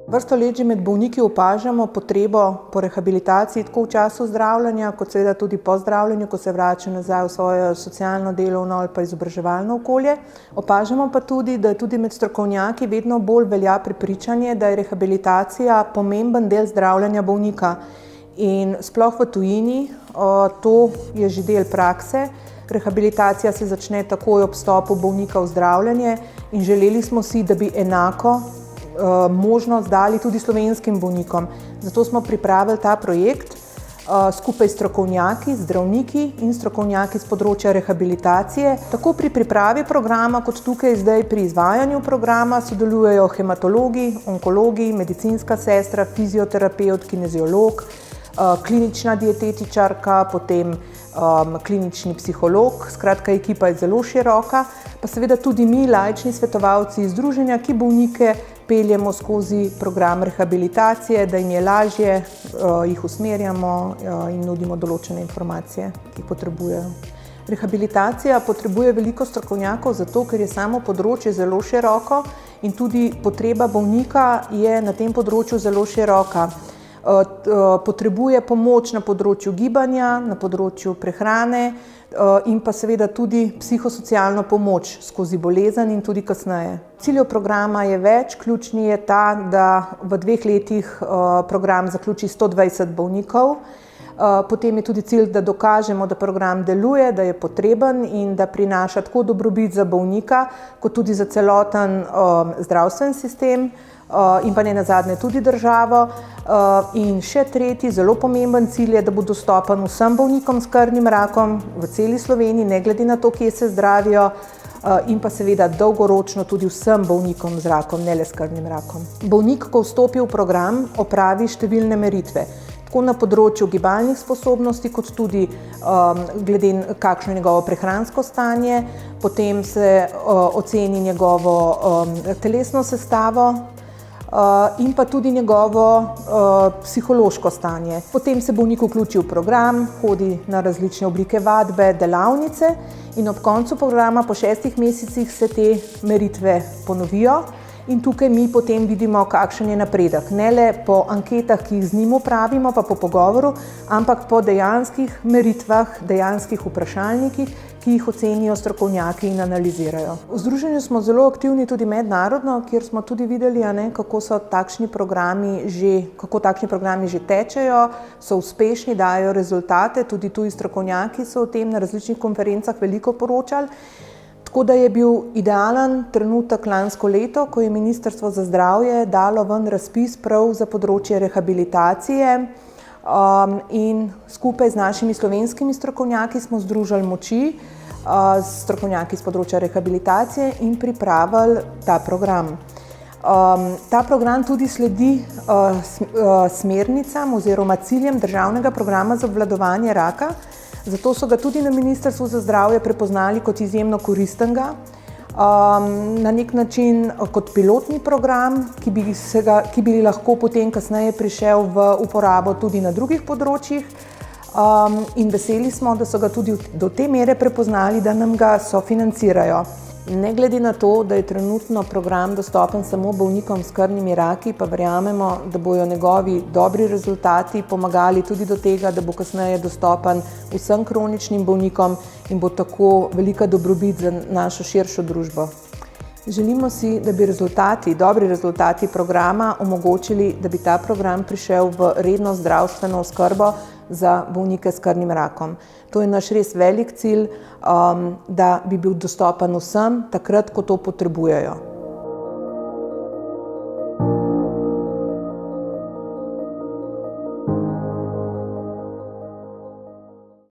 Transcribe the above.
Vrsto let že med bolniki opažamo potrebo po rehabilitaciji tako v času zdravljenja, kot seveda tudi po zdravljenju, ko se vračajo nazaj v svoje socialno, delovno ali pa izobraževalno okolje. Opažamo pa tudi, da je tudi med strokovnjaki vedno bolj velja prepričanje, da je rehabilitacija pomemben del zdravljenja bolnika. In sploh v tujini, to je že del prakse. Rehabilitacija se začne takoj ob vstopu bolnika v zdravljenje in želeli smo si, da bi enako možnost dali tudi slovenskim bolnikom. Zato smo pripravili ta projekt skupaj s strokovnjaki, zdravniki in strokovnjaki z področja rehabilitacije. Tako pri pripravi programa, kot tukaj zdaj pri izvajanju programa sodelujejo hematologi, onkologi, medicinska sestra, fizioterapevt, kineziolog, klinična dietetičarka, potem klinični psiholog, skratka ekipa je zelo široka, pa seveda tudi mi, laični svetovalci iz združenja, ki bolnike peljemo skozi program rehabilitacije, da jim je lažje, jih usmerjamo in nudimo določene informacije, ki jih potrebujejo. Rehabilitacija potrebuje veliko strokovnjakov zato, ker je samo področje zelo široko in tudi potreba bolnika je na tem področju zelo široka. Potrebuje pomoč na področju gibanja, na področju prehrane in pa seveda tudi psihosocialno pomoč skozi bolezen in tudi kasneje. Ciljev programa je več, ključni je ta, da v 2 letih program zaključi 120 bolnikov. Potem je tudi cilj, da dokažemo, da program deluje, da je potreben in da prinaša tako dobrobit za bolnika, kot tudi za celoten zdravstveni sistem in pa ne nazadnje tudi državo. In še tretji, zelo pomemben cilj je, da bo dostopen vsem bolnikom s krvnim rakom v celi Sloveniji, ne glede na to, kje se zdravijo, in pa seveda dolgoročno tudi vsem bolnikom z rakom, ne le s krvnim rakom. Bolnik, ko vstopi v program, opravi številne meritve. Tako na področju gibalnih sposobnosti, kot tudi glede kakšno je njegovo prehransko stanje, potem se oceni njegovo telesno sestavo in pa tudi njegovo psihološko stanje. Potem se bolnik vključi v program, hodi na različne oblike vadbe, delavnice in ob koncu programa po 6 mesecih se te meritve ponovijo. In tukaj mi potem vidimo, kakšen je napredek. Ne le po anketah, ki jih z njim opravimo, pa po pogovoru, ampak po dejanskih meritvah, dejanskih vprašalnikih, ki jih ocenijo strokovnjaki in analizirajo. V združenju smo zelo aktivni tudi mednarodno, kjer smo tudi videli, kako takšni programi že tečejo, so uspešni, dajo rezultate, tudi tuji strokovnjaki so o tem na različnih konferencah veliko poročali. Tako da je bil idealen trenutek lansko leto, ko je Ministrstvo za zdravje dalo ven razpis prav za področje rehabilitacije in skupaj z našimi slovenskimi strokovnjaki smo združili moči, strokovnjaki z področja rehabilitacije in pripravili ta program. Ta program tudi sledi smernicam oziroma ciljem državnega programa za obvladovanje raka. Zato so ga tudi na Ministrstvu za zdravje prepoznali kot izjemno koristnega, na nek način kot pilotni program, ki bi lahko potem kasneje prišel v uporabo tudi na drugih področjih. In veseli smo, da so ga tudi do te mere prepoznali, da nam ga sofinancirajo. Ne glede na to, da je trenutno program dostopen samo bolnikom s krvnimi raki, pa verjamemo, da bojo njegovi dobri rezultati pomagali tudi do tega, da bo kasneje dostopen vsem kroničnim bolnikom in bo tako velika dobrobit za našo širšo družbo. Želimo si, da bi dobri rezultati programa omogočili, da bi ta program prišel v redno zdravstveno oskrbo za bolnike s krvnim rakom. To je naš res velik cilj, da bi bil dostopen vsem takrat, ko to potrebujejo.